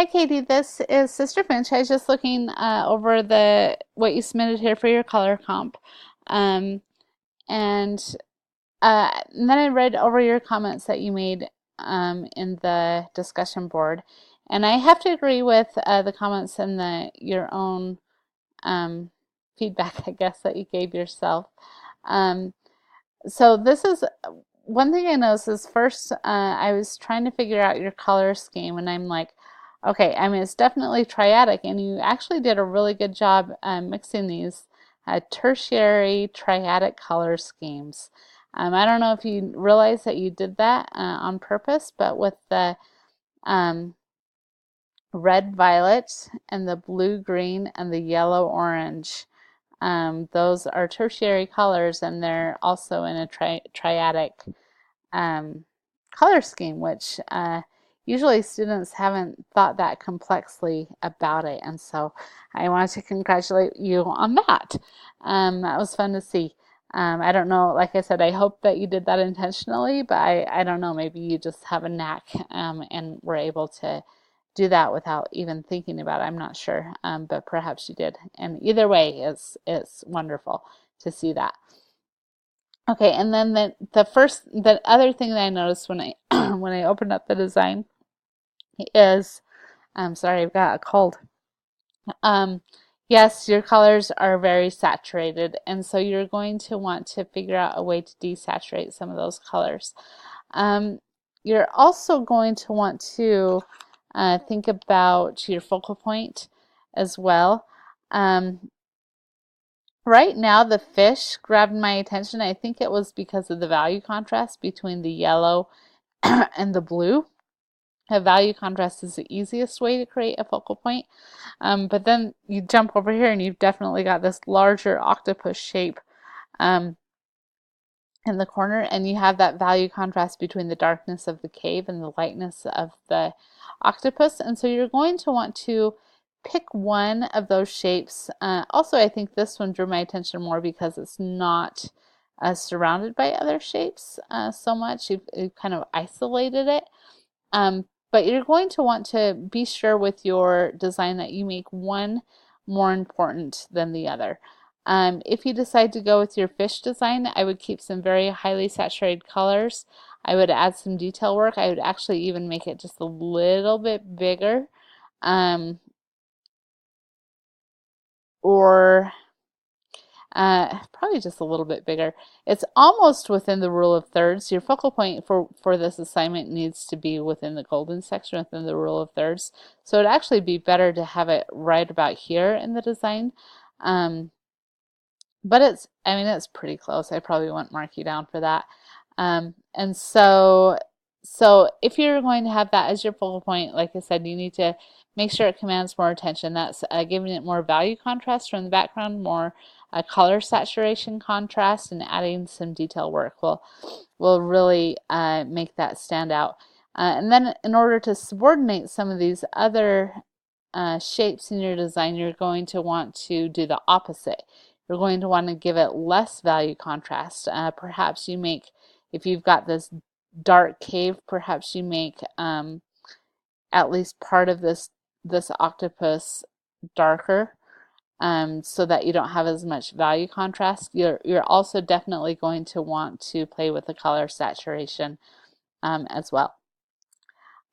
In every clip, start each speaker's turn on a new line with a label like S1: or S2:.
S1: Hi, Katie. This is Sister Finch. I was just looking over the what you submitted here for your color comp, um, and then I read over your comments that you made in the discussion board, and I have to agree with the comments and the your own um, feedback, I guess, that you gave yourself. Um, so this is one thing I noticed is first I was trying to figure out your color scheme, and I'm like, okay, I mean it's definitely triadic, and you actually did a really good job mixing these tertiary triadic color schemes. I don't know if you realize that you did that on purpose, but with the um, red violet and the blue green and the yellow orange. Those are tertiary colors, and they're also in a triadic um, color scheme, which usually students haven't thought that complexly about it. And so I wanted to congratulate you on that. That was fun to see. I don't know, like I said, I hope that you did that intentionally, but I don't know, maybe you just have a knack and were able to do that without even thinking about it. I'm not sure, but perhaps you did. And either way, it's wonderful to see that. Okay, and then the other thing that I noticed when I when I opened up the design is, I'm sorry, I've got a cold. Um, yes, your colors are very saturated, and so you're going to want to figure out a way to desaturate some of those colors. Um, you're also going to want to think about your focal point as well. Um, Right now, the fish grabbed my attention. I think it was because of the value contrast between the yellow and the blue. A value contrast is the easiest way to create a focal point. But then you jump over here and you've definitely got this larger octopus shape um, in the corner, and you have that value contrast between the darkness of the cave and the lightness of the octopus. And so you're going to want to pick one of those shapes. Also, I think this one drew my attention more because it's not surrounded by other shapes so much. You've kind of isolated it. But you're going to want to be sure with your design that you make one more important than the other. If you decide to go with your fish design, I would keep some very highly saturated colors. I would add some detail work. I would actually even make it just a little bit bigger. Um, or Probably just a little bit bigger. It's almost within the rule of thirds. Your focal point for this assignment needs to be within the golden section, within the rule of thirds. So it'd actually be better to have it right about here in the design. Um, but I mean, it's pretty close. I probably won't mark you down for that. And so if you're going to have that as your focal point, like I said, you need to make sure it commands more attention. That's giving it more value contrast from the background, more color saturation contrast, and adding some detail work will really make that stand out. And then in order to subordinate some of these other shapes in your design, you're going to want to do the opposite. You're going to want to give it less value contrast. Perhaps you make, if you've got this dark cave, perhaps you make at least part of this octopus darker, so that you don't have as much value contrast. You're also definitely going to want to play with the color saturation as well.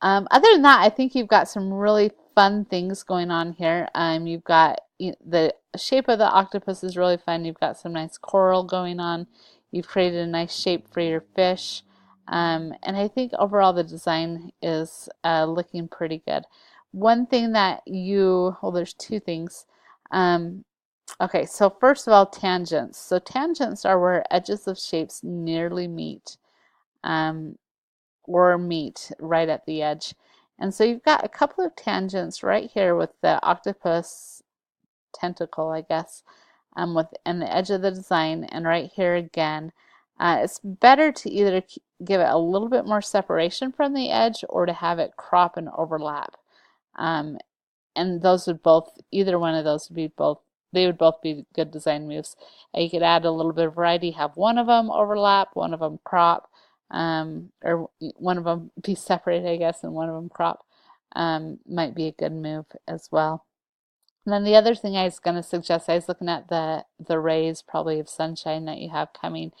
S1: Other than that, I think you've got some really fun things going on here. You've got the shape of the octopus is really fun. You've got some nice coral going on. You've created a nice shape for your fish. And I think overall the design is looking pretty good. One thing that well, there's two things. Um, okay, so first of all, tangents. So tangents are where edges of shapes nearly meet. Um, or meet right at the edge. And so you've got a couple of tangents right here with the octopus tentacle, I guess, with and the edge of the design, and right here again. It's better to either give it a little bit more separation from the edge or to have it crop and overlap. Um, and those would both, either one of those would be both, they would both be good design moves. You could add a little bit of variety, have one of them overlap, one of them crop, or one of them be separated, I guess, and one of them crop. might be a good move as well. And then the other thing I was going to suggest, I was looking at the rays probably of sunshine that you have coming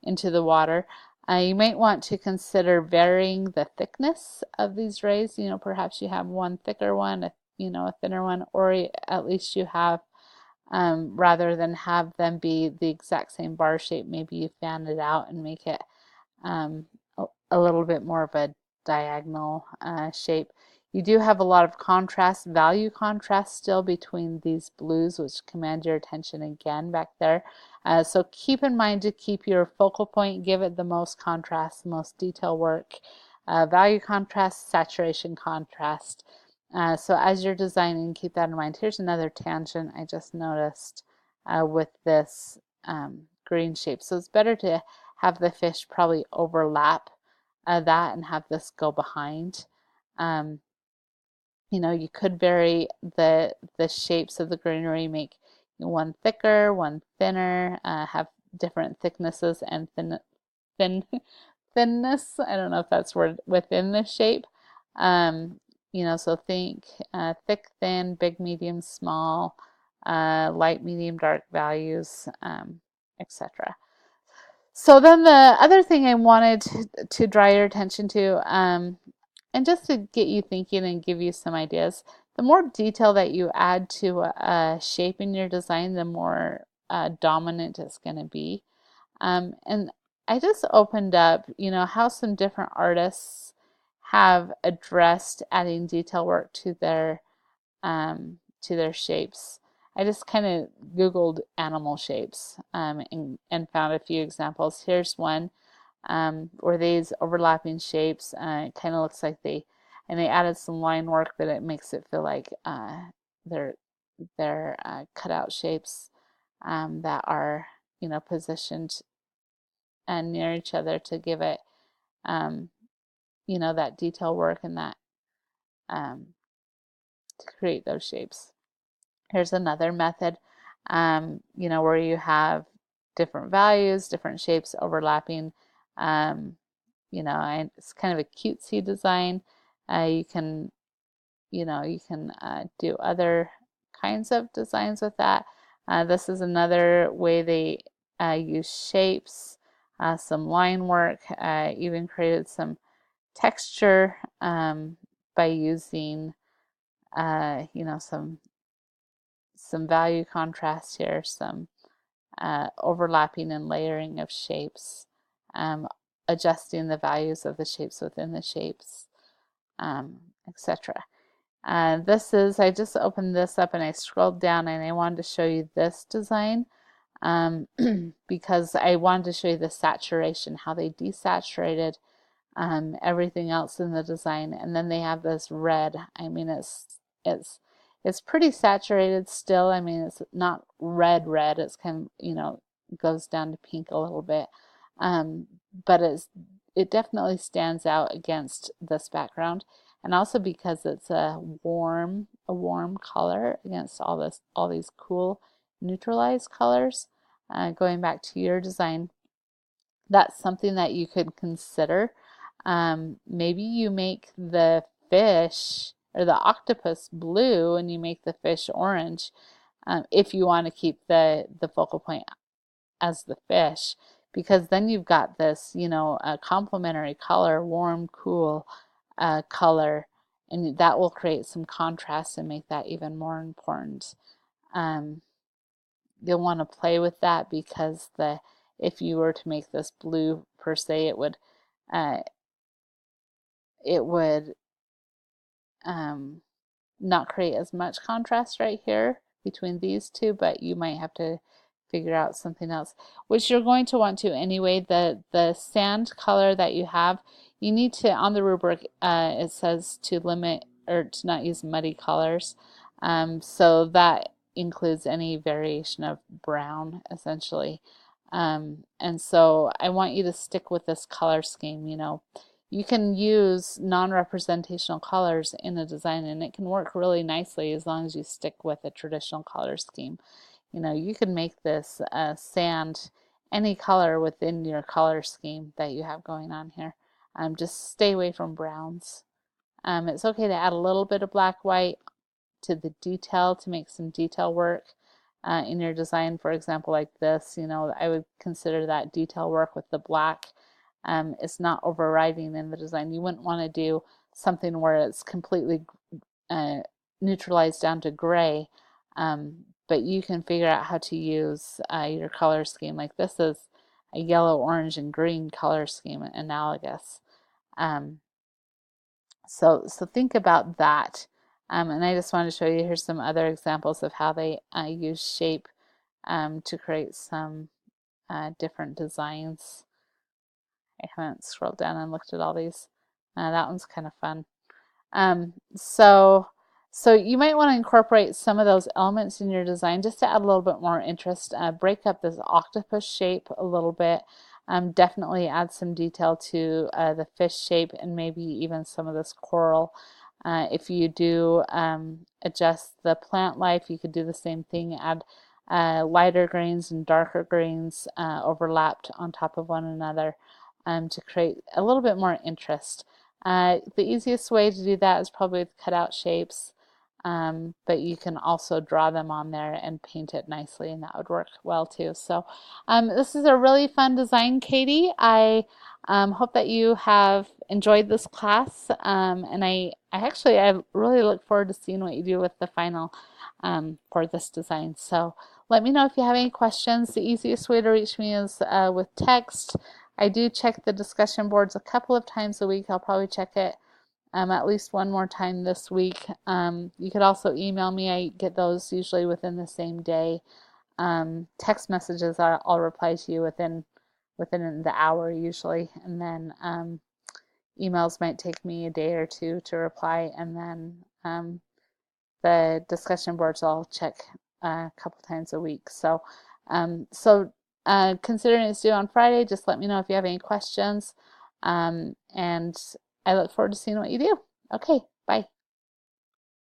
S1: into the water. You might want to consider varying the thickness of these rays. You know, perhaps you have one thicker one, a thinner one, or at least you have, rather than have them be the exact same bar shape, maybe you fan it out and make it um, a little bit more of a diagonal shape. You do have a lot of contrast, value contrast still between these blues, which command your attention again back there. So keep in mind to keep your focal point, give it the most contrast, the most detail work, value contrast, saturation contrast. So as you're designing, keep that in mind. Here's another tangent I just noticed with this green shape. So it's better to have the fish probably overlap that and have this go behind. Um, you could vary the shapes of the greenery, make one thicker, one thinner, have different thicknesses and thin thinness. I don't know if that's word within the shape. So think thick, thin, big, medium, small, light, medium, dark values, etc. So then the other thing I wanted to draw your attention to, and just to get you thinking and give you some ideas, the more detail that you add to a shape in your design, the more dominant it's going to be. And I just opened up, how some different artists have addressed adding detail work to their shapes. I just kind of Googled animal shapes and found a few examples. Here's one where these overlapping shapes, it kind of looks like they added some line work, but it makes it feel like they're cutout shapes that are, positioned and near each other to give it, um, that detail work and that um, to create those shapes. Here's another method, where you have different values, different shapes overlapping. And it's kind of a cutesy design. You can, do other kinds of designs with that. This is another way they use shapes, some line work, even created some texture by using, some value contrast here, some overlapping and layering of shapes, adjusting the values of the shapes within the shapes, etc. I just opened this up and I scrolled down and I wanted to show you this design because I wanted to show you the saturation, how they desaturated everything else in the design. And then they have this red. I mean, it's pretty saturated still. I mean, it's not red. It's kind of, goes down to pink a little bit. But it definitely stands out against this background. And also because it's a warm color against all these cool neutralized colors. Going back to your design, that's something that you could consider. Maybe you make the fish or the octopus blue and you make the fish orange if you want to keep the focal point as the fish, because then you've got this, a complementary color, warm, cool color, and that will create some contrast and make that even more important. Um, you'll want to play with that because if you were to make this blue per se, uh, it would not create as much contrast right here between these two, but you might have to figure out something else, which you're going to want to anyway. The sand color that you have, you need to, on the rubric, it says to limit or to not use muddy colors. So that includes any variation of brown, essentially. And so I want you to stick with this color scheme. You can use non-representational colors in a design and it can work really nicely as long as you stick with a traditional color scheme. You can make this sand any color within your color scheme that you have going on here. Just stay away from browns It's okay to add a little bit of black white to the detail to make some detail work in your design. For example, like this, I would consider that detail work with the black. It's not overriding in the design. You wouldn't want to do something where it's completely uh, neutralized down to gray, but you can figure out how to use your color scheme. Like this is a yellow, orange, and green color scheme analogous. Um, so think about that. And I just wanted to show you, here's some other examples of how they use shape to create some different designs. I haven't scrolled down and looked at all these. That one's kind of fun. Um, so, so you might want to incorporate some of those elements in your design just to add a little bit more interest. Break up this octopus shape a little bit. Definitely add some detail to the fish shape and maybe even some of this coral. If you do adjust the plant life, you could do the same thing. Add lighter greens and darker greens overlapped on top of one another to create a little bit more interest. The easiest way to do that is probably with cutout shapes, but you can also draw them on there and paint it nicely, and that would work well too. So this is a really fun design, Katie. I hope that you have enjoyed this class, and I really look forward to seeing what you do with the final for this design. So let me know if you have any questions. The easiest way to reach me is with text. I do check the discussion boards a couple of times a week. I'll probably check it at least one more time this week. You could also email me. I get those usually within the same day. Text messages, I'll reply to you within the hour usually, and then emails might take me a day or two to reply, and then the discussion boards I'll check a couple times a week. So, considering it's due on Friday, just let me know if you have any questions. And I look forward to seeing what you do. Okay, bye.